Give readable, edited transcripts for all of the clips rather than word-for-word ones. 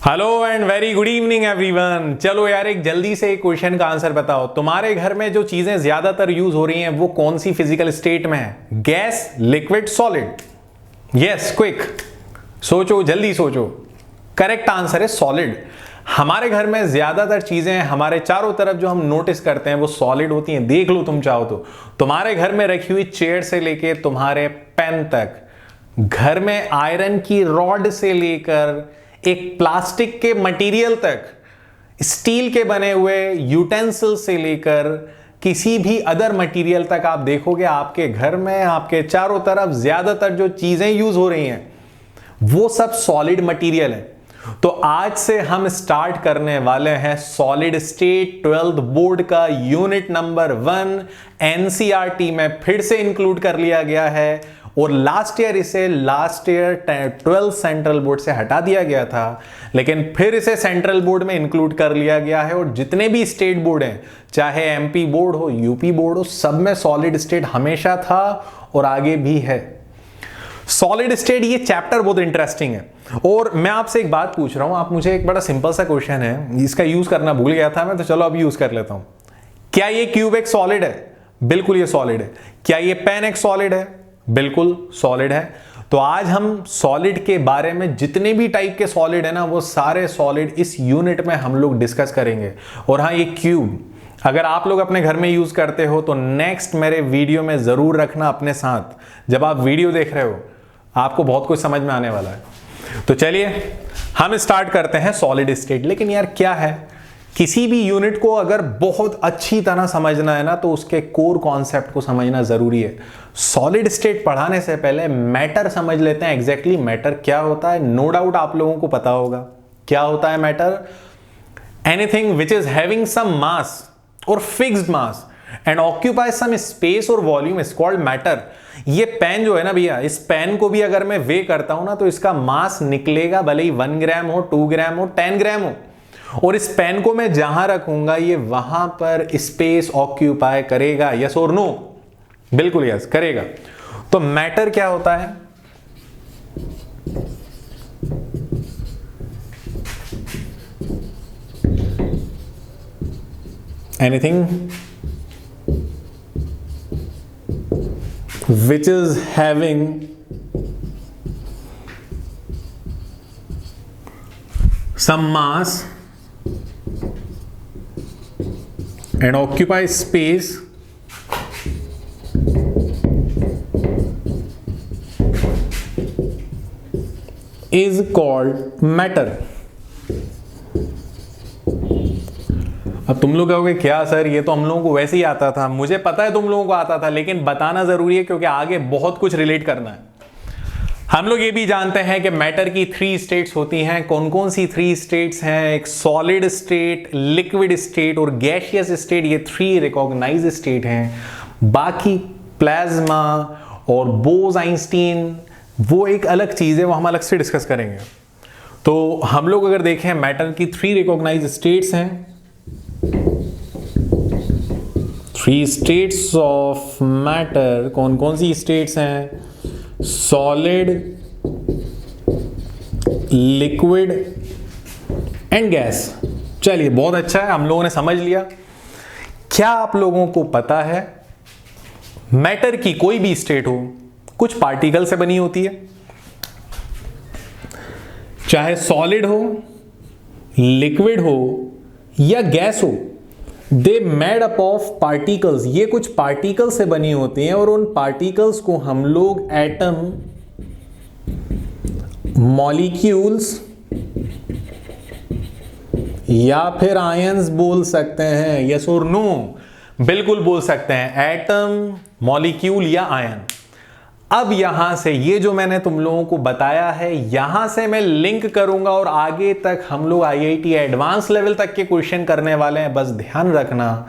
Hello and very good evening everyone. चलो यार, एक जल्दी से एक क्वेश्चन का आंसर बताओ। तुम्हारे घर में जो चीजें ज्यादातर यूज हो रही हैं वो कौन सी फिजिकल स्टेट में है? Gas, liquid, solid? Yes, quick सोचो, जल्दी सोचो। करेक्ट आंसर है सॉलिड। हमारे घर में ज्यादातर चीजें हमारे चारों तरफ जो हम नोटिस करते हैं वो सॉलिड होती हैं। देख लो तुम चाहो तो तुम्हारे घर में रखी हुई चेयर से लेके तुम्हारे पेन तक, घर में आयरन की रॉड से लेकर एक प्लास्टिक के मटेरियल तक, स्टील के बने हुए यूटेंसिल से लेकर किसी भी अदर मटेरियल तक, आप देखोगे आपके घर में आपके चारों तरफ ज्यादातर जो चीजें यूज हो रही हैं वो सब सॉलिड मटेरियल है। तो आज से हम स्टार्ट करने वाले हैं सॉलिड स्टेट 12th बोर्ड का यूनिट नंबर 1। एनसीईआरटी में फिर से इंक्लूड कर लिया गया है और last year 12th central board से हटा दिया गया था, लेकिन फिर इसे सेंट्रल बोर्ड में इंक्लूड कर लिया गया है। और जितने भी स्टेट बोर्ड हैं, चाहे एमपी बोर्ड हो, यूपी बोर्ड हो, सब में सॉलिड स्टेट हमेशा था और आगे भी है। सॉलिड स्टेट ये चैप्टर बहुत इंटरेस्टिंग है। और मैं आपसे एक बात पूछ रहा हूं, आप मुझे एक बड़ा सिंपल सा क्वेश्चन है, इसका यूज करना भूल गया था मैं, तो चलो अब यूज कर लेता हूं। क्या ये क्यूब एक सॉलिड है? बिल्कुल ये सॉलिड है। क्या ये पेन एक सॉलिड है? बिल्कुल सॉलिड है। तो आज हम सॉलिड के बारे में, जितने भी टाइप के सॉलिड है ना, वो सारे सॉलिड इस यूनिट में हम लोग डिस्कस करेंगे। और हाँ, ये क्यूब अगर आप लोग अपने घर में यूज करते हो तो नेक्स्ट मेरे वीडियो में जरूर रखना अपने साथ। जब आप वीडियो देख रहे हो आपको बहुत कुछ समझ में आने वाला है। तो चलिए हम स्टार्ट करते हैं सॉलिड स्टेट। लेकिन यार क्या है, किसी भी यूनिट को अगर बहुत अच्छी तरह समझना है ना तो उसके कोर कॉन्सेप्ट को समझना जरूरी है। सॉलिड स्टेट पढ़ाने से पहले मैटर समझ लेते हैं। एग्जैक्टली मैटर क्या होता है। नो डाउट आप लोगों को पता होगा क्या होता है matter. Anything which is having some mass और fixed mass and occupy some space और वॉल्यूम इज कॉल्ड मैटर। ये पेन जो है ना भैया, इस पेन को भी अगर मैं वे करता हूं ना तो इसका मास निकलेगा, भले ही 1 ग्राम हो, 2 ग्राम हो, 10 ग्राम हो। और इस पेन को मैं जहां रखूंगा ये वहां पर स्पेस ऑक्यूपाई करेगा। यस और नो? बिल्कुल यस करेगा। तो मैटर क्या होता है? Anything which is having some mass and occupies space is called matter। अब तुम लोग कहोगे क्या सर, ये तो हम लोगों को वैसे ही आता था। मुझे पता है तुम लोगों को आता था, लेकिन बताना जरूरी है क्योंकि आगे बहुत कुछ रिलेट करना है। हम लोग ये भी जानते हैं कि मैटर की 3 स्टेट्स होती हैं। कौन कौन सी 3 स्टेट्स हैं? एक सॉलिड स्टेट, लिक्विड स्टेट और गैसियस स्टेट। ये 3 रिकॉग्नाइज्ड स्टेट हैं। बाकी प्लाज्मा और बोस-आइंस्टीन वो एक अलग चीज है, वो हम अलग से डिस्कस करेंगे। तो हम लोग अगर देखें मैटर की 3 रिकॉग्नाइज्ड स्टेट्स हैं। 3 स्टेट्स ऑफ मैटर कौन कौन सी स्टेट्स हैं? Solid, liquid and gas. चलिए बहुत अच्छा है, हम लोगों ने समझ लिया। क्या आप लोगों को पता है मैटर की कोई भी स्टेट हो कुछ पार्टिकल से बनी होती है? चाहे सॉलिड हो, लिक्विड हो या गैस हो, they made up of particles. ये कुछ पार्टिकल से बनी होती हैं और उन पार्टिकल्स को हम लोग एटम, मॉलिक्यूल्स या फिर आयंस बोल सकते हैं। यस और नो? बिल्कुल बोल सकते हैं, एटम, मॉलिक्यूल या आयन। अब यहां से ये जो मैंने तुम लोगों को बताया है, यहां से मैं लिंक करूंगा और आगे तक हम लोग आईआईटी एडवांस लेवल तक के क्वेश्चन करने वाले हैं। बस ध्यान रखना,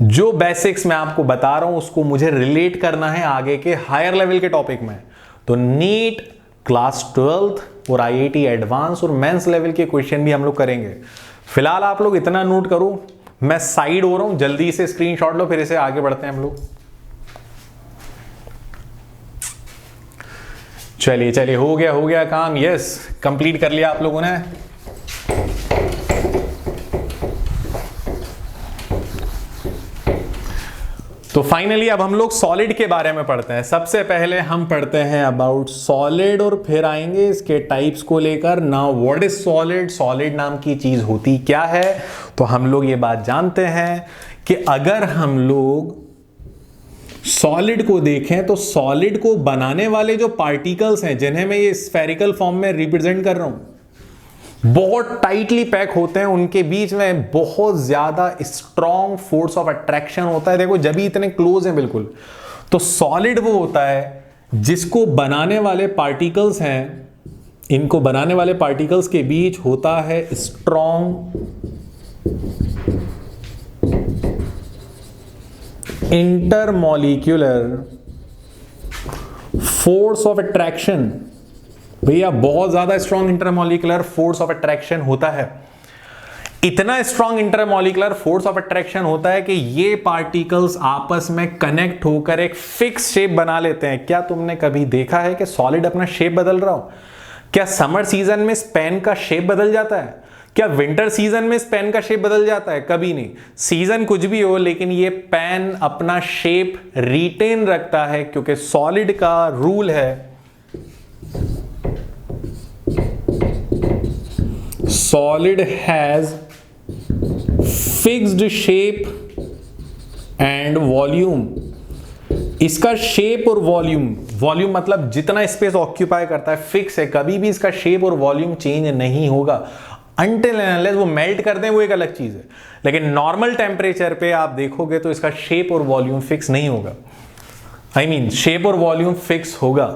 जो बेसिक्स मैं आपको बता रहा हूं उसको मुझे रिलेट करना है आगे के हायर लेवल के टॉपिक में। तो नीट, क्लास 12th और आईआईटी एडवांस और मेंस लेवल के क्वेश्चन भी हम लोग करेंगे। फिलहाल आप लोग इतना नोट करो, मैं साइड हो रहा हूं, जल्दी से स्क्रीनशॉट लो, फिर इसे आगे बढ़ते हैं हम लोग। चलिए चलिए, हो गया काम। यस, कंप्लीट कर लिया आप लोगों ने। तो फाइनली अब हम लोग सॉलिड के बारे में पढ़ते हैं। सबसे पहले हम पढ़ते हैं अबाउट सॉलिड और फिर आएंगे इसके टाइप्स को लेकर। Now what is solid, solid नाम की चीज होती क्या है। तो हम लोग ये बात जानते हैं कि अगर हम लोग सॉलिड को देखें तो सॉलिड को बनाने वाले जो पार्टिकल्स हैं, जिन्हें मैं ये स्फेरिकल फॉर्म में रिप्रेजेंट कर रहा हूं, बहुत टाइटली पैक होते हैं, उनके बीच में बहुत ज्यादा स्ट्रॉन्ग फोर्स ऑफ अट्रैक्शन होता है। देखो जब भी इतने क्लोज हैं बिल्कुल, तो सॉलिड वो होता है जिसको बनाने वाले पार्टिकल्स हैं, इनको बनाने वाले पार्टिकल्स के बीच होता है strong intermolecular force of attraction. भैया बहुत ज्यादा strong intermolecular force of attraction होता है। इतना strong intermolecular force of attraction होता है कि ये पार्टिकल्स आपस में कनेक्ट होकर एक फिक्स शेप बना लेते हैं। क्या तुमने कभी देखा है कि सॉलिड अपना शेप बदल रहा हो? क्या समर सीजन में इस पेन का शेप बदल जाता है? क्या विंटर सीजन में इस पेन का शेप बदल जाता है? कभी नहीं। सीजन कुछ भी हो, लेकिन ये पेन अपना शेप रिटेन रखता है, क्योंकि सॉलिड का रूल है solid has fixed shape and volume। इसका शेप और वॉल्यूम मतलब जितना स्पेस ऑक्यूपाई करता है फिक्स है, कभी भी इसका शेप और वॉल्यूम चेंज नहीं होगा अनटिल एंड अनलेस वो मेल्ट कर दें, वो एक अलग चीज है। लेकिन नॉर्मल टेम्परेचर पे आप देखोगे तो इसका शेप और वॉल्यूम फिक्स नहीं होगा। शेप और वॉल्यूम फिक्स होगा।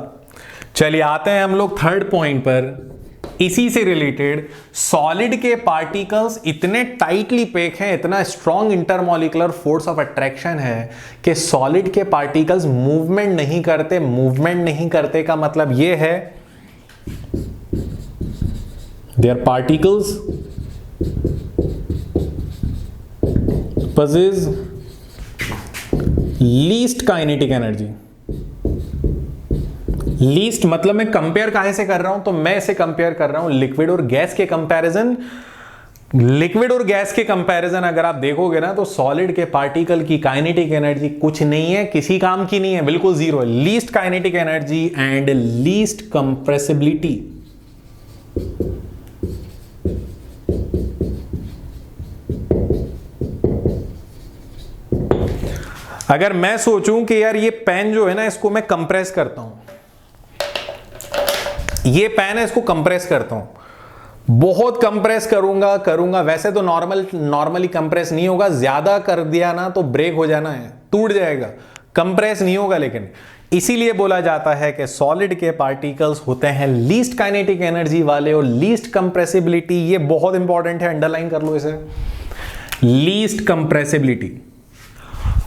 चलिए आते हैं हम लोग थर्ड पॉइंट पर। इसी से रिलेटेड, सॉलिड के पार्टिकल्स इतने टाइटली पैक हैं, इतना strong intermolecular force of attraction है कि सॉलिड के पार्टिकल्स मूवमेंट नहीं करते। मूवमेंट नहीं करते का मतलब यह है there particles possess least kinetic energy. Least मतलब मैं कंपेयर काहे से कर रहा हूं, तो मैं इसे कंपेयर कर रहा हूं लिक्विड और गैस के कंपैरिजन। लिक्विड और गैस के कंपैरिजन अगर आप देखोगे ना, तो सॉलिड के पार्टिकल की काइनेटिक एनर्जी कुछ नहीं है, किसी काम की नहीं है, बिल्कुल जीरो है। Least kinetic energy and least compressibility. अगर मैं सोचूं कि यार ये पेन जो है ना, इसको मैं कंप्रेस करता हूं, ये पेन है इसको कंप्रेस करता हूं, बहुत कंप्रेस करूंगा। वैसे तो नॉर्मली कंप्रेस नहीं होगा, ज्यादा कर दिया ना तो ब्रेक हो जाना है, टूट जाएगा, कंप्रेस नहीं होगा। लेकिन इसीलिए बोला जाता है कि सॉलिड के पार्टिकल्स होते हैं लीस्ट काइनेटिक एनर्जी वाले और लीस्ट कंप्रेसिबिलिटी। ये बहुत इंपॉर्टेंट है, अंडरलाइन कर लो इसे, लीस्ट कंप्रेसिबिलिटी।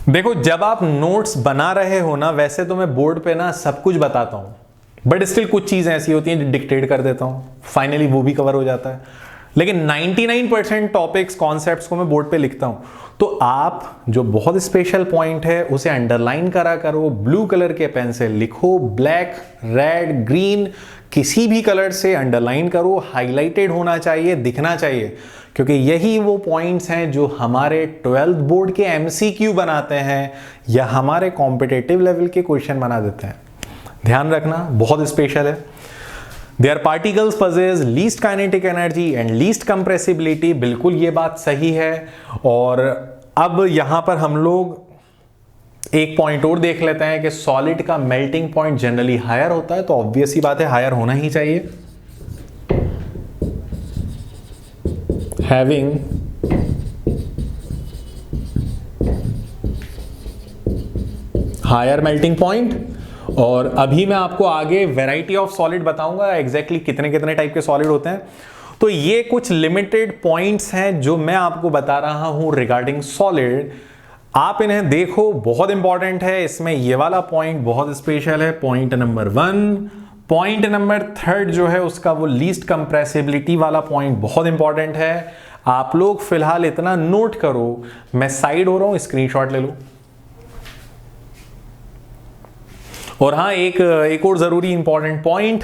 देखो जब आप नोट्स बना रहे हो ना, वैसे तो मैं बोर्ड पे ना सब कुछ बताता हूं, बट स्टिल कुछ चीजें ऐसी होती हैं जो डिक्टेट कर देता हूं, फाइनली वो भी कवर हो जाता है। लेकिन 99% टॉपिक्स कॉन्सेप्ट्स को मैं बोर्ड पे लिखता हूं। तो आप जो बहुत स्पेशल पॉइंट है उसे अंडरलाइन करा करो, ब्लू कलर के पेन से लिखो, ब्लैक, रेड, ग्रीन, किसी भी कलर से अंडरलाइन करो, हाईलाइटेड होना चाहिए, दिखना चाहिए, क्योंकि यही वो पॉइंट्स हैं जो हमारे 12th बोर्ड के एमसीक्यू बनाते हैं या हमारे कॉम्पिटिटिव लेवल के क्वेश्चन बना देते हैं। ध्यान रखना, बहुत स्पेशल है। There particles possess least kinetic energy and least compressibility. बिल्कुल ये बात सही है। और अब यहां पर हम लोग एक पॉइंट और देख लेते हैं कि सॉलिड का मेल्टिंग पॉइंट जनरली हायर होता है, तो ऑब्वियस ही बात है हायर होना ही चाहिए। Having higher melting point. और अभी मैं आपको आगे वैरायटी ऑफ सॉलिड बताऊंगा, एग्जैक्टली कितने कितने टाइप के सॉलिड होते हैं। तो ये कुछ लिमिटेड पॉइंट्स हैं जो मैं आपको बता रहा हूं रिगार्डिंग सॉलिड। आप इन्हें देखो, बहुत इंपॉर्टेंट है। इसमें ये वाला पॉइंट बहुत स्पेशल है, पॉइंट नंबर 1। पॉइंट नंबर 3 जो है उसका वो लीस्ट कंप्रेसिबिलिटी वाला पॉइंट बहुत इंपॉर्टेंट है। आप लोग फिलहाल इतना नोट करो, मैं साइड हो रहा हूं, स्क्रीनशॉट ले लो। और हाँ, एक और जरूरी इंपॉर्टेंट पॉइंट,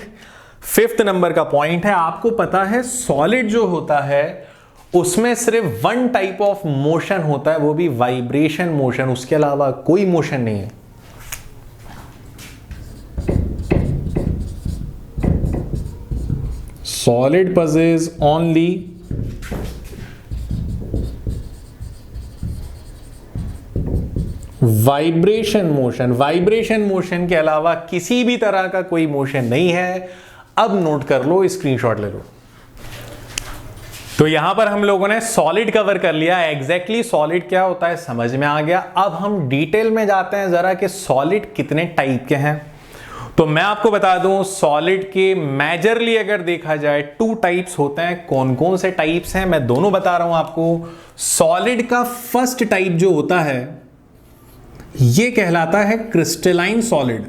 5th नंबर का पॉइंट है। आपको पता है सॉलिड जो होता है उसमें सिर्फ वन टाइप ऑफ मोशन होता है, वो भी वाइब्रेशन मोशन, उसके अलावा कोई मोशन नहीं है। Solid possesses only vibration motion, vibration motion के अलावा किसी भी तरह का कोई मोशन नहीं है। अब नोट कर लो, स्क्रीनशॉट ले लो। तो यहां पर हम लोगों ने सॉलिड कवर कर लिया, एग्जैक्टली सॉलिड क्या होता है समझ में आ गया। अब हम डिटेल में जाते हैं जरा कि सॉलिड कितने टाइप के हैं। तो मैं आपको बता दूं, सॉलिड के मेजरली अगर देखा जाए 2 टाइप्स होते हैं। कौन कौन से टाइप्स हैं मैं दोनों बता रहा हूं आपको। सॉलिड का फर्स्ट टाइप जो होता है ये कहलाता है crystalline solid.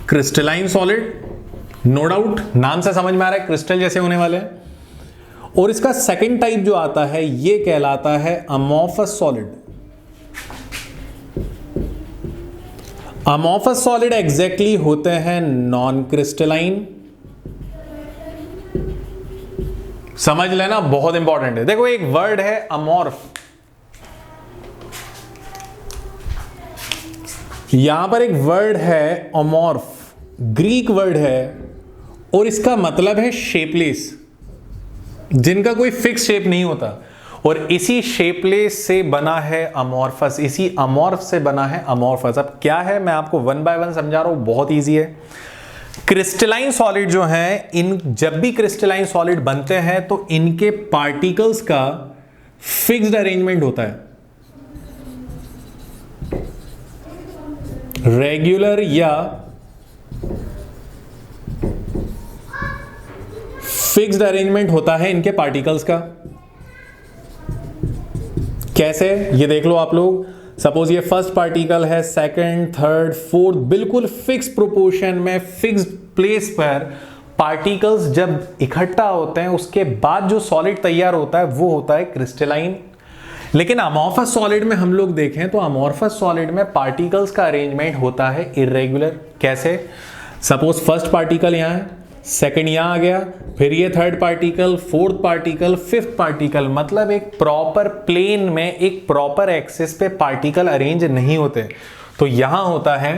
Crystalline solid, no doubt नाम से समझ में आ रहा है क्रिस्टल जैसे होने वाले हैं। और इसका सेकंड टाइप जो आता है ये कहलाता है amorphous solid. Amorphous solid exactly होते हैं नॉन क्रिस्टलाइन। समझ लेना, बहुत इंपॉर्टेंट है। देखो एक वर्ड है अमॉर्फ, यहां पर एक वर्ड है अमॉर्फ, ग्रीक वर्ड है, और इसका मतलब है शेपलेस, जिनका कोई फिक्स शेप नहीं होता। और इसी शेपलेस से बना है अमॉर्फस, इसी अमॉर्फ से बना है अमॉर्फस। अब क्या है मैं आपको 1 बाय 1 समझा रहा हूं, बहुत इजी है। क्रिस्टलाइन सॉलिड जो है, इन जब भी क्रिस्टलाइन सॉलिड बनते हैं तो इनके पार्टिकल्स का फिक्स्ड अरेंजमेंट होता है, रेगुलर या फिक्स्ड अरेंजमेंट होता है इनके पार्टिकल्स का। कैसे ये देख लो आप लोग। सपोज ये फर्स्ट पार्टिकल है, सेकंड, थर्ड, फोर्थ, बिल्कुल फिक्स प्रोपोर्शन में फिक्स प्लेस पर पार्टिकल्स जब इकट्ठा होते हैं उसके बाद जो सॉलिड तैयार होता है वो होता है क्रिस्टलाइन। लेकिन अमॉर्फस सॉलिड में हम लोग देखें तो अमॉर्फस सॉलिड में पार्टिकल्स का अरेंजमेंट होता है इर्रेगुलर। कैसे? सपोज फर्स्ट पार्टिकल यहां है, सेकंड यहां आ गया, फिर ये third particle, fourth particle, fifth particle, मतलब एक प्रॉपर प्लेन में एक प्रॉपर एक्सिस पे पार्टिकल अरेंज नहीं होते। तो यहां होता है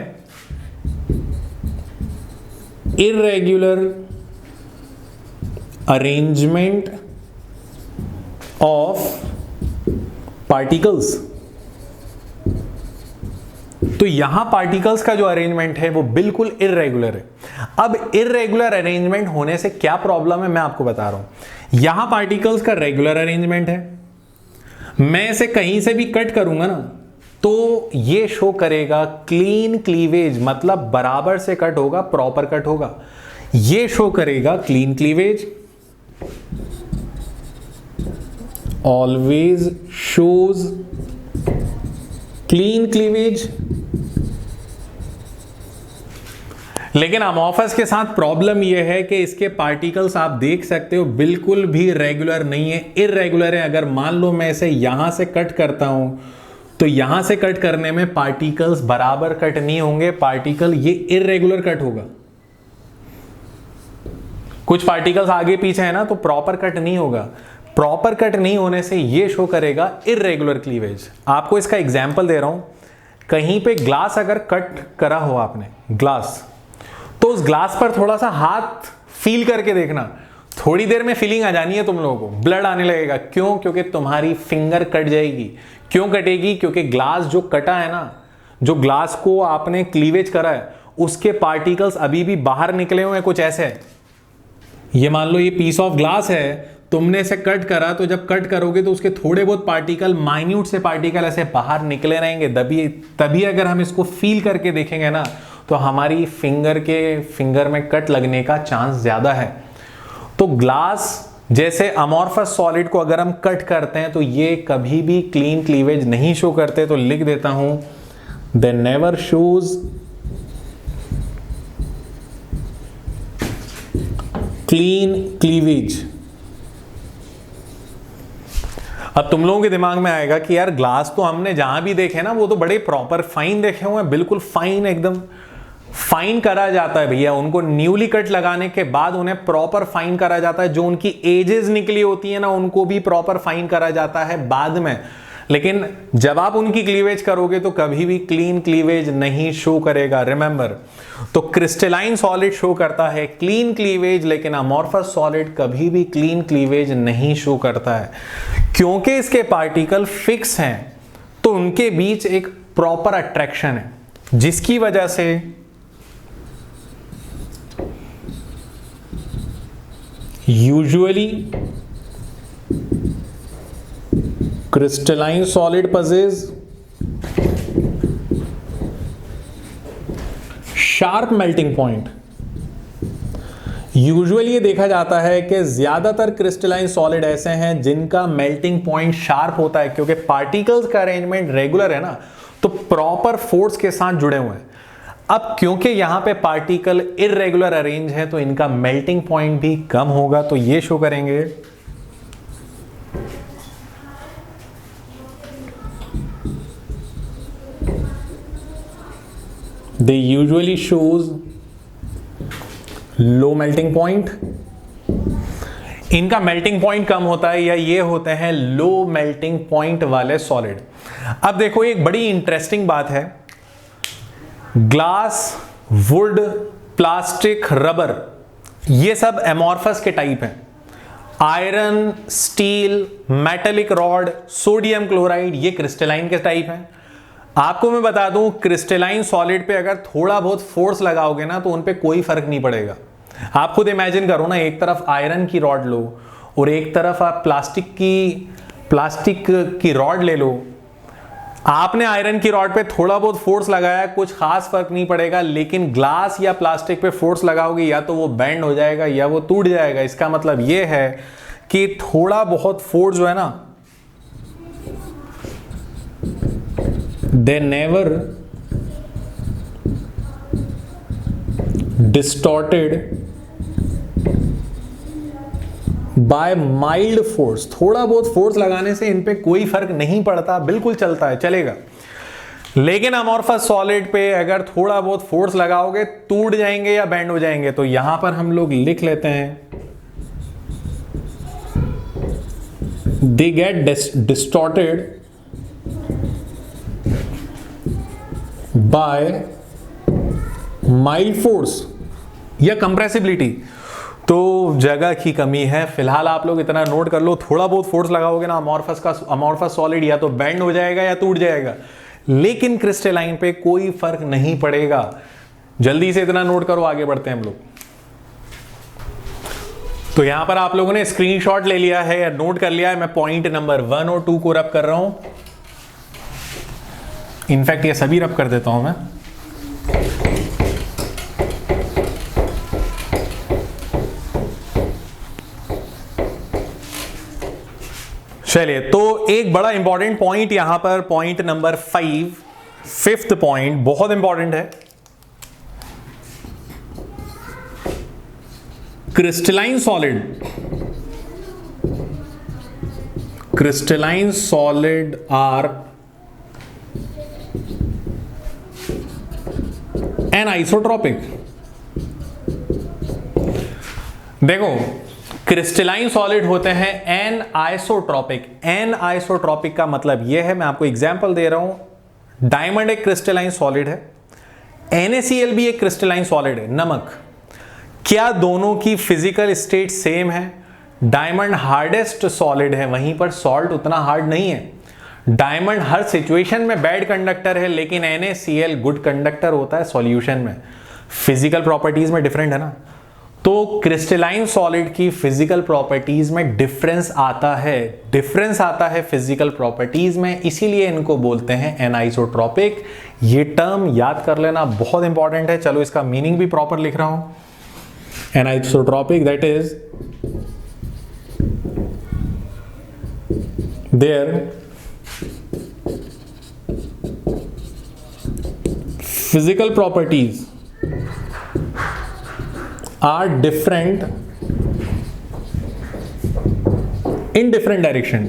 इर्रेगुलर अरेंजमेंट ऑफ पार्टिकल्स। तो यहां पार्टिकल्स का जो अरेंजमेंट है वो बिल्कुल इर्रेगुलर है। अब इर्रेगुलर अरेंजमेंट होने से क्या प्रॉब्लम है मैं आपको बता रहा हूं। यहां पार्टिकल्स का रेगुलर अरेंजमेंट है, मैं इसे कहीं से भी कट करूंगा ना तो ये शो करेगा क्लीन क्लीवेज, मतलब बराबर से कट होगा, प्रॉपर कट होगा। ये शो करेगा clean cleavage, always shows clean cleavage. लेकिन अमॉर्फस के साथ प्रॉब्लम यह है कि इसके पार्टिकल्स आप देख सकते हो बिल्कुल भी रेगुलर नहीं है, इर्रेगुलर है। अगर मान लो मैं इसे यहां से कट करता हूं तो यहां से कट करने में पार्टिकल्स बराबर कट नहीं होंगे, पार्टिकल ये इर्रेगुलर कट होगा। कुछ पार्टिकल्स आगे पीछे है ना तो प्रॉपर कट नहीं होगा। प्रॉपर कट नहीं होने से ये शो करेगा इर्रेगुलर क्लीवेज। आपको इसका एग्जांपल दे रहा हूं, कहीं पे ग्लास अगर कट करा हो आपने ग्लास, तो उस ग्लास पर थोड़ा सा हाथ फील करके देखना, थोड़ी देर में फीलिंग आ जानी है तुम लोगों को, ब्लड आने लगेगा। क्यों? क्योंकि तुम्हारी फिंगर कट जाएगी। क्यों कटेगी? क्योंकि ग्लास जो कटा है ना, जो ग्लास को आपने क्लीवेज करा है, उसके पार्टिकल्स अभी भी बाहर निकले हुए हैं कुछ ऐसे। ये मान लो ये पीस ऑफ ग्लास है, तुमने इसे कट करा, तो जब कट करोगे तो उसके थोड़े बहुत पार्टिकल, माइन्यूट से पार्टिकल ऐसे बाहर निकले रहेंगे। तभी अगर हम इसको फील करके देखेंगे ना तो हमारी फिंगर में कट लगने का चांस ज्यादा है। तो ग्लास जैसे अमॉर्फस सॉलिड को अगर हम कट करते हैं तो ये कभी भी क्लीन क्लीवेज नहीं शो करते। तो लिख देता हूं, they never shows clean cleavage. अब तुम लोगों के दिमाग में आएगा कि यार ग्लास तो हमने जहां भी देखे ना वो तो बड़े प्रॉपर फाइन देखे हुए हैं, बिल्कुल फाइन एकदम फाइन करा जाता है भैया, उनको न्यूली कट लगाने के बाद उन्हें प्रॉपर फाइन करा जाता है। जो उनकी एजेस निकली होती है ना, उनको भी प्रॉपर फाइन करा जाता है बाद में। लेकिन जब आप उनकी क्लीवेज करोगे तो कभी भी क्लीन क्लीवेज नहीं शो करेगा, रिमेंबर। तो क्रिस्टलाइन सॉलिड शो करता है क्लीन क्लीवेज, लेकिन अमॉर्फस सॉलिड कभी भी क्लीन क्लीवेज नहीं शो करता है, क्योंकि इसके पार्टिकल फिक्स हैं। तो उनके बीच एक प्रॉपर अट्रैक्शन है, जिसकी वजह से usually crystalline solid possess sharp melting point। Usually ये देखा जाता है कि ज्यादातर क्रिस्टलाइन सॉलिड ऐसे हैं जिनका मेल्टिंग पॉइंट शार्प होता है, क्योंकि पार्टिकल्स का अरेंजमेंट रेगुलर है ना, तो प्रॉपर फोर्स के साथ जुड़े हुए हैं। अब क्योंकि यहां पे पार्टिकल इररेगुलर अरेंज है तो इनका मेल्टिंग पॉइंट भी कम होगा, तो ये शो करेंगे they usually shows low melting point। इनका मेल्टिंग पॉइंट कम होता है, या ये होते हैं लो मेल्टिंग पॉइंट वाले सॉलिड। अब देखो एक बड़ी इंटरेस्टिंग बात है, ग्लास, वुड, प्लास्टिक, रबर, ये सब एमॉर्फस के टाइप हैं। Iron, steel, metallic rod, sodium chloride, ये क्रिस्टलाइन के टाइप हैं। आपको मैं बता दूं, क्रिस्टलाइन सॉलिड पे अगर थोड़ा बहुत फोर्स लगाओगे ना तो उन पे कोई फर्क नहीं पड़ेगा। आप खुद इमेजिन करो ना, एक तरफ आयरन की रॉड लो और एक तरफ आप प्लास्टिक की रॉड ले लो। आपने आयरन की रॉड पे थोड़ा बहुत फोर्स लगाया, कुछ खास फर्क नहीं पड़ेगा, लेकिन ग्लास या प्लास्टिक पे फोर्स लगाओगे या तो वो बेंड हो जाएगा या वो टूट जाएगा। इसका मतलब ये है कि थोड़ा बहुत फोर्स जो है ना, they never distorted by mild force। थोड़ा बहुत फोर्स लगाने से इन पे कोई फर्क नहीं पड़ता, बिल्कुल चलता है, चलेगा। लेकिन अमॉर्फस सॉलिड पे अगर थोड़ा बहुत फोर्स लगाओगे टूट जाएंगे या बेंड हो जाएंगे। तो यहां पर हम लोग लिख लेते हैं they get distorted by mild force या कंप्रेसिबिलिटी। तो जगह की कमी है, फिलहाल आप लोग इतना नोट कर लो, थोड़ा बहुत फोर्स लगाओगे ना अमॉर्फस सॉलिड या तो बेंड हो जाएगा या टूट जाएगा, लेकिन क्रिस्टलाइन पे कोई फर्क नहीं पड़ेगा। जल्दी से इतना नोट करो, आगे बढ़ते हैं हम लोग। तो यहां पर आप लोगों ने स्क्रीनशॉट ले लिया है या नोट कर लिया है। मैं पॉइंट नंबर 1 और 2 को रब कर रहा हूं, इनफैक्ट ये सभी रब कर देता हूं मैं। चलिए, तो एक बड़ा इंपॉर्टेंट पॉइंट यहां पर, पॉइंट नंबर 5, फिफ्थ पॉइंट बहुत इंपॉर्टेंट है। Crystalline solid are anisotropic. देखो, क्रिस्टलाइन सॉलिड होते हैं एनआइसोट्रॉपिक। एनआइसोट्रॉपिक का मतलब यह है, मैं आपको एग्जांपल दे रहा हूं। डायमंड एक क्रिस्टलाइन सॉलिड है, NaCl भी एक क्रिस्टलाइन सॉलिड है, नमक। क्या दोनों की फिजिकल स्टेट सेम है? डायमंड हार्डेस्ट सॉलिड है, वहीं पर सॉल्ट उतना हार्ड नहीं है। डायमंड हर सिचुएशन में बैड कंडक्टर है, लेकिन NaCl गुड कंडक्टर होता है सॉल्यूशन में। फिजिकल प्रॉपर्टीज में डिफरेंट है ना, तो क्रिस्टलाइन सॉलिड की फिजिकल प्रॉपर्टीज में डिफरेंस आता है फिजिकल प्रॉपर्टीज में, इसीलिए इनको बोलते हैं एनआइसोट्रॉपिक। ये टर्म याद कर लेना, बहुत इंपॉर्टेंट है। चलो इसका मीनिंग भी प्रॉपर लिख रहा हूं। Anisotropic, that is their physical properties are different in different direction।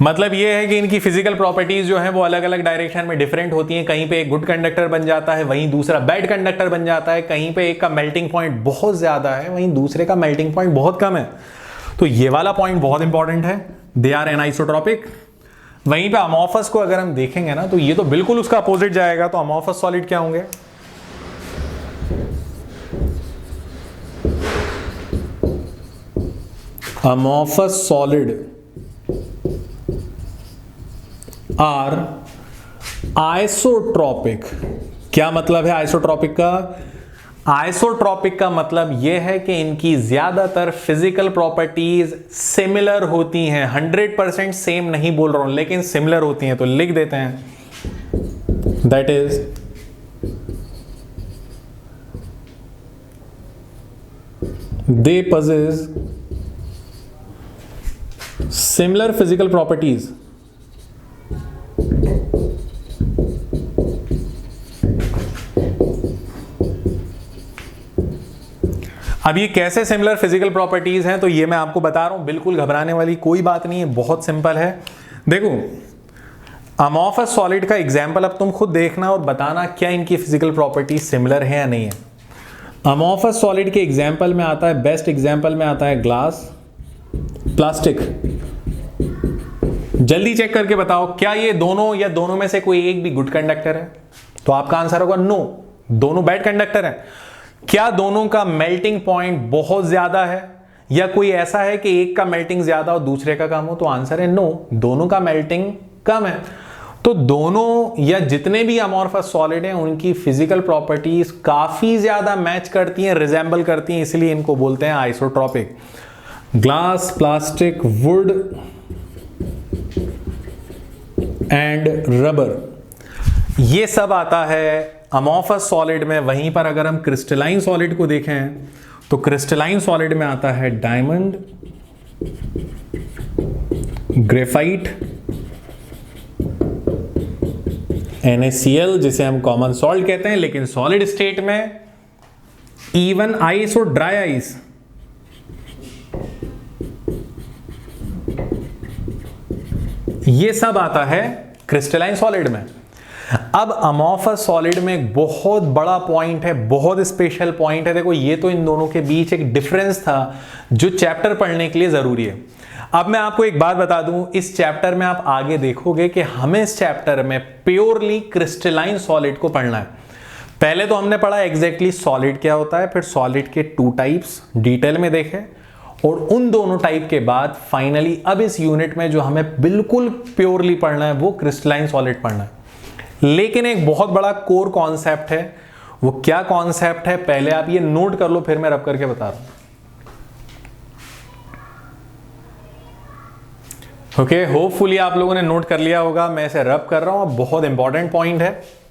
मतलब ये है कि इनकी फिजिकल प्रॉपर्टीज जो है वो अलग अलग डायरेक्शन में डिफरेंट होती हैं। कहीं पे एक गुड कंडक्टर बन जाता है, वहीं दूसरा बैड कंडक्टर बन जाता है। कहीं पे एक का मेल्टिंग पॉइंट बहुत ज्यादा है, वहीं दूसरे का मेल्टिंग पॉइंट बहुत कम है। तो ये वाला पॉइंट बहुत इंपॉर्टेंट है, दे आर एनाइसोट्रॉपिक। वहीं पे अमॉर्फस को अगर हम देखेंगे ना तो ये तो बिल्कुल उसका अपोजिट जाएगा। तो अमॉर्फस सॉलिड क्या होंगे? Amorphous solid are isotropic. क्या मतलब है आइसोट्रॉपिक का? आइसोट्रॉपिक का मतलब यह है कि इनकी ज्यादातर फिजिकल प्रॉपर्टीज सिमिलर होती हैं। 100% सेम नहीं बोल रहा हूं, लेकिन सिमिलर होती हैं। तो लिख देते हैं that is they possess similar physical properties अब ये कैसे सिमिलर फिजिकल प्रॉपर्टीज हैं तो ये मैं आपको बता रहा हूं, बिल्कुल घबराने वाली कोई बात नहीं है, बहुत सिंपल है। देखो अमॉर्फस सॉलिड का एग्जांपल अब तुम खुद देखना और बताना क्या इनकी फिजिकल प्रॉपर्टीज सिमिलर है या नहीं है। अमॉर्फस सॉलिड के एग्जांपल में आता है, बेस्ट एग्जांपल में आता है ग्लास, प्लास्टिक। जल्दी चेक करके बताओ क्या ये दोनों या दोनों में से कोई एक भी गुड कंडक्टर है? तो आपका आंसर होगा नो, दोनों बैड कंडक्टर हैं। क्या दोनों का मेल्टिंग पॉइंट बहुत ज्यादा है या कोई ऐसा है कि एक का मेल्टिंग ज्यादा और दूसरे का कम हो? तो आंसर है नो, दोनों का मेल्टिंग कम है। तो दोनों या जितने भी अमॉर्फस सॉलिड हैं उनकी फिजिकल प्रॉपर्टीज काफी ज्यादा मैच करती हैं, रिजेंबल करती हैं, इसलिए इनको बोलते हैं isotropic. Glass, plastic, would and rubber, ये सब आता है अमॉर्फस सॉलिड में। वहीं पर अगर हम क्रिस्टलाइन सॉलिड को देखें तो क्रिस्टलाइन सॉलिड में आता है डायमंड, ग्रेफाइट, NaCl जिसे हम कॉमन सॉल्ट कहते हैं, लेकिन सॉलिड स्टेट में इवन आइस और ड्राई आइस। ये सब आता है क्रिस्टलाइन सॉलिड में। अब अमॉर्फस सॉलिड में एक बहुत बड़ा पॉइंट है, बहुत स्पेशल पॉइंट है। देखो ये तो इन दोनों के बीच एक डिफरेंस था जो चैप्टर पढ़ने के लिए जरूरी है। अब मैं आपको एक बात बता दूं, इस चैप्टर में आप आगे देखोगे कि हमें इस चैप्टर में प्योरली क्रिस्टलाइन सॉलिड को पढ़ना है। पहले तो हमने पढ़ा एग्जैक्टली सॉलिड क्या होता है, फिर सॉलिड के 2 टाइप्स डिटेल में देखे, और उन दोनों टाइप के बाद फाइनली अब इस यूनिट में जो हमें बिल्कुल प्योरली पढ़ना है वो क्रिस्टलाइन सॉलिड पढ़ना है। लेकिन एक बहुत बड़ा कोर कॉन्सेप्ट है, वो क्या कॉन्सेप्ट है पहले आप ये नोट कर लो, फिर मैं रब करके बता रहा हूं। ओके, होपफुली आप लोगों ने नोट कर लिया होगा, मैं इसे रब कर रहा हूं, बहुत इंपॉर्टेंट पॉइंट है।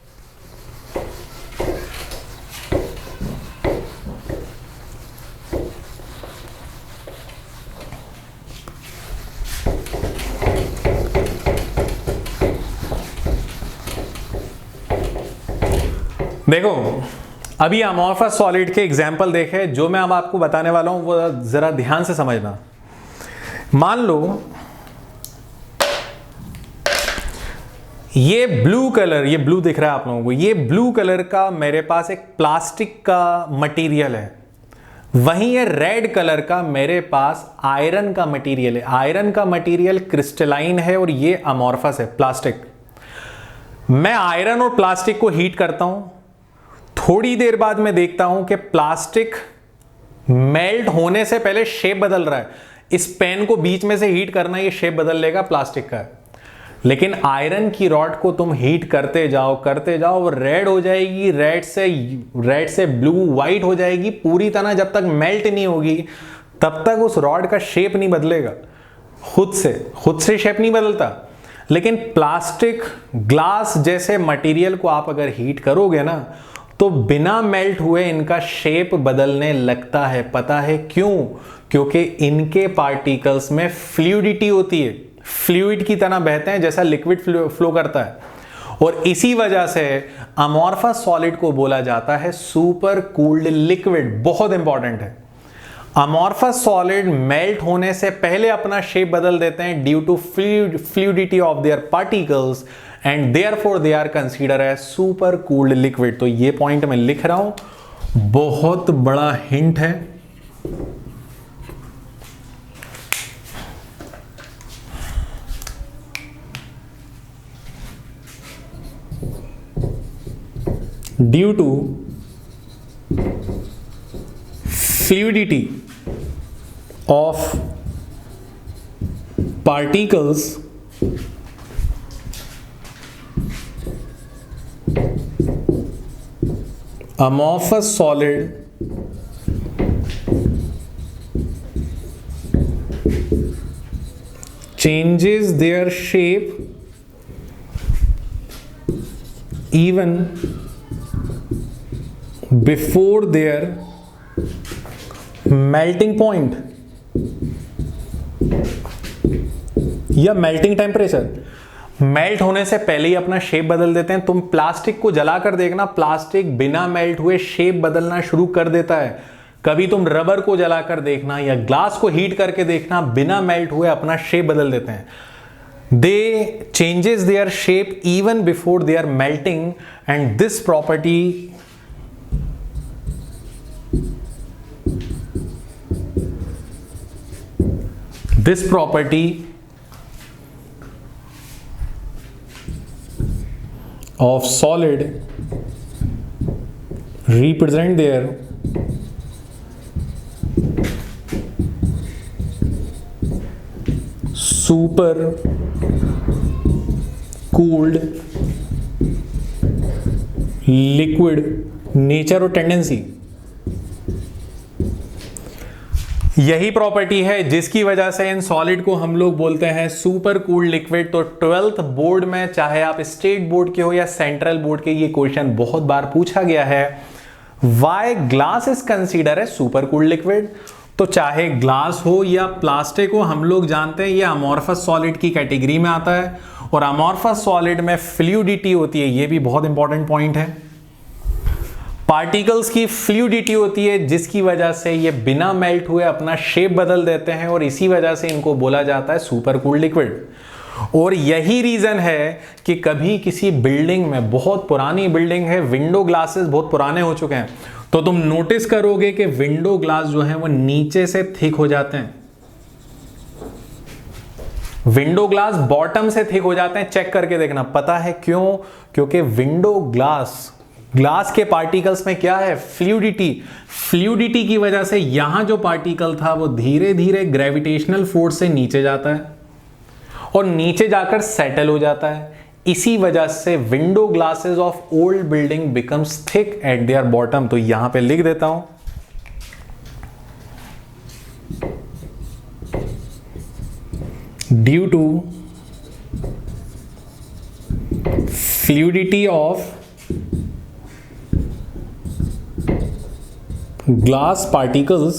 देखो अभी अमॉर्फस सॉलिड के एग्जाम्पल देखे, जो मैं अब आपको बताने वाला हूं वो जरा ध्यान से समझना। मान लो ये ब्लू कलर, ये ब्लू दिख रहा है आप लोगों को, ये ब्लू कलर का मेरे पास एक प्लास्टिक का मटेरियल है, वहीं ये रेड कलर का मेरे पास आयरन का मटेरियल है। आयरन का मटेरियल क्रिस्टलाइन है और ये अमॉर्फस है प्लास्टिक। मैं आयरन और प्लास्टिक को हीट करता हूं, थोड़ी देर बाद मैं देखता हूं कि प्लास्टिक मेल्ट होने से पहले शेप बदल रहा है। इस पेन को बीच में से हीट करना, ये शेप बदल लेगा, प्लास्टिक का। लेकिन आयरन की रॉड को तुम हीट करते जाओ, वो रेड हो जाएगी, रेड से ब्लू व्हाइट हो जाएगी पूरी तरह। जब तक मेल्ट नहीं होगी तब तक उस रॉड का शेप नहीं बदलेगा, खुद से शेप नहीं बदलता। लेकिन प्लास्टिक, ग्लास जैसे मटेरियल को आप अगर हीट करोगे ना तो बिना मेल्ट हुए इनका शेप बदलने लगता है। पता है क्यों? क्योंकि इनके पार्टिकल्स में फ्लूइडिटी होती है, फ्लूइड की तरह बहते हैं जैसा लिक्विड फ्लो करता है। और इसी वजह से अमॉर्फस सॉलिड को बोला जाता है सुपर कूल्ड लिक्विड। बहुत इंपॉर्टेंट है। अमॉर्फस सॉलिड मेल्ट होने से पहले अपना शेप बदल देते हैं due to fluidity of their particles and therefore they are consider as super cooled liquid. तो ये पॉइंट मैं लिख रहा हूं, बहुत बड़ा हिंट है। Due to fluidity of particles amorphous solid changes their shape even before their melting point या मेल्टिंग टेम्परेचर। मेल्ट होने से पहले ही अपना शेप बदल देते हैं। तुम प्लास्टिक को जलाकर देखना, प्लास्टिक बिना मेल्ट हुए शेप बदलना शुरू कर देता है। कभी तुम रबर को जलाकर देखना या ग्लास को हीट करके देखना, बिना मेल्ट हुए अपना शेप बदल देते हैं। They changes their shape even before they are melting and this property of solid represent their super cooled liquid nature और टेंडेंसी। यही प्रॉपर्टी है जिसकी वजह से इन सॉलिड को हम लोग बोलते हैं सुपर कूल्ड लिक्विड। तो 12th बोर्ड में, चाहे आप स्टेट बोर्ड के हो या सेंट्रल बोर्ड के, ये क्वेश्चन बहुत बार पूछा गया है। Why glass is consider a super cooled liquid. तो चाहे ग्लास हो या प्लास्टिक हो, हम लोग जानते हैं ये अमॉर्फस सॉलिड की कैटेगरी में आता है और अमॉर्फस सॉलिड में फ्लूइडिटी होती है। ये भी बहुत इंपॉर्टेंट पॉइंट है। पार्टिकल्स की फ्लूइडिटी होती है जिसकी वजह से ये बिना मेल्ट हुए अपना शेप बदल देते हैं और इसी वजह से इनको बोला जाता है सुपर कूल्ड लिक्विड। और यही रीजन है कि कभी किसी बिल्डिंग में, बहुत पुरानी बिल्डिंग है, विंडो ग्लासेस बहुत पुराने हो चुके हैं, तो तुम नोटिस करोगे कि विंडो ग्लास जो है वो नीचे से थिक हो जाते हैं। विंडो ग्लास बॉटम से थिक हो जाते हैं। चेक करके देखना। पता है क्यों? क्योंकि विंडो ग्लास के पार्टिकल्स में क्या है? फ्लूइडिटी की वजह से यहां जो पार्टिकल था वो धीरे धीरे ग्रेविटेशनल फोर्स से नीचे जाता है और नीचे जाकर सेटल हो जाता है। इसी वजह से window glasses of old building becomes thick at their bottom. तो यहां पे लिख देता हूं, due to fluidity of glass particles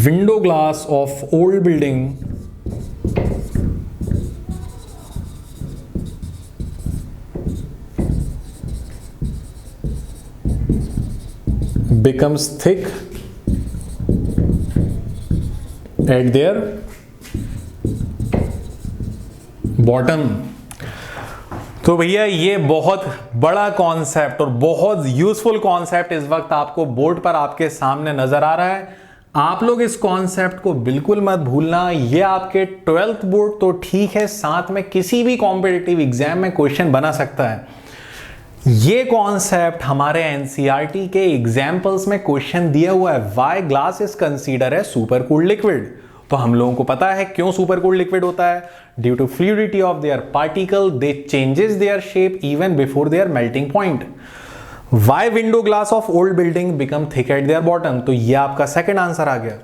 window glass of old building becomes thick at their bottom। तो भैया ये बहुत बड़ा कॉन्सेप्ट और बहुत यूजफुल कॉन्सेप्ट इस वक्त आपको बोर्ड पर आपके सामने नजर आ रहा है। आप लोग इस कॉन्सेप्ट को बिल्कुल मत भूलना। ये आपके 12th बोर्ड तो ठीक है, साथ में किसी भी कॉम्पिटिटिव एग्जाम में क्वेश्चन बना सकता है। ये कॉन्सेप्ट हमारे एनसीईआरटी के एग्जाम्पल्स में क्वेश्चन दिया हुआ है। Why glass is consider a super cooled liquid. तो हम लोगों को पता है क्यों सुपर कूल्ड लिक्विड होता है। Due to fluidity of their particle they changes their shape even before their melting point. Why window glass of old building become thick at their bottom. तो ये आपका सेकंड आंसर आ गया।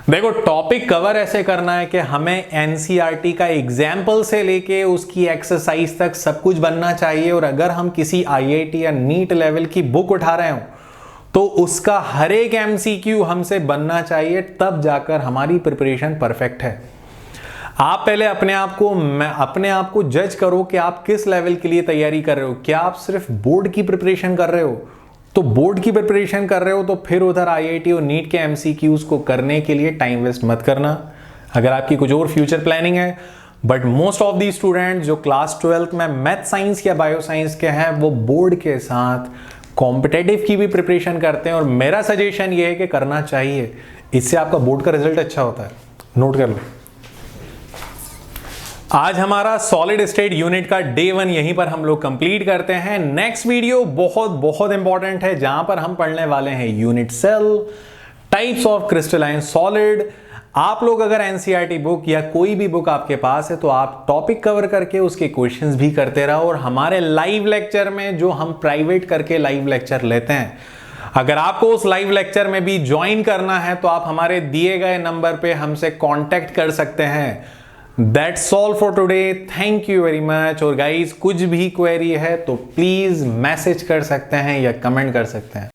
देखो, topic cover ऐसे करना है कि हमें एनसीईआरटी का एग्जाम्पल से लेके उसकी एक्सरसाइज तक सब कुछ बनना चाहिए। और अगर हम किसी आईआईटी या नीट लेवल की बुक उठा रहे हो तो उसका हर एक एमसीक्यू हमसे बनना चाहिए, तब जाकर हमारी प्रिपरेशन परफेक्ट है। आप पहले अपने आप को जज करो कि आप किस लेवल के लिए तैयारी कर रहे हो। क्या आप सिर्फ बोर्ड की प्रिपरेशन कर रहे हो? तो बोर्ड की प्रिपरेशन कर रहे हो तो फिर उधर आईआईटी और नीट के एमसीक्यूज को करने के लिए टाइम वेस्ट मत करना, अगर आपकी कुछ और फ्यूचर प्लानिंग है। But most of the student जो क्लास 12 में मैथ साइंस या बायो साइंस के हैं वो बोर्ड के साथ कॉम्पिटेटिव की भी प्रिपरेशन करते हैं, और मेरा सजेशन ये है कि करना चाहिए, इससे आपका बोर्ड का रिजल्ट अच्छा होता है। नोट कर लो। आज हमारा सॉलिड स्टेट यूनिट का डे 1 यहीं पर हम लोग कंप्लीट करते हैं। नेक्स्ट वीडियो बहुत बहुत इंपॉर्टेंट है, जहां पर हम पढ़ने वाले हैं unit cell, types of crystalline solid. आप लोग अगर एनसीईआरटी बुक या कोई भी बुक आपके पास है तो आप टॉपिक कवर करके उसके क्वेश्चंस भी करते रहो, और हमारे लाइव लेक्चर में जो हम प्राइवेट करके लाइव लेक्चर लेते हैं, अगर आपको उस लाइव लेक्चर में भी ज्वाइन करना है तो आप हमारे दिए गए नंबर पे हमसे कांटेक्ट कर सकते हैं। That's all for today, thank you very much. और गाइज कुछ भी क्वेरी है तो प्लीज मैसेज कर सकते हैं या कमेंट कर सकते हैं।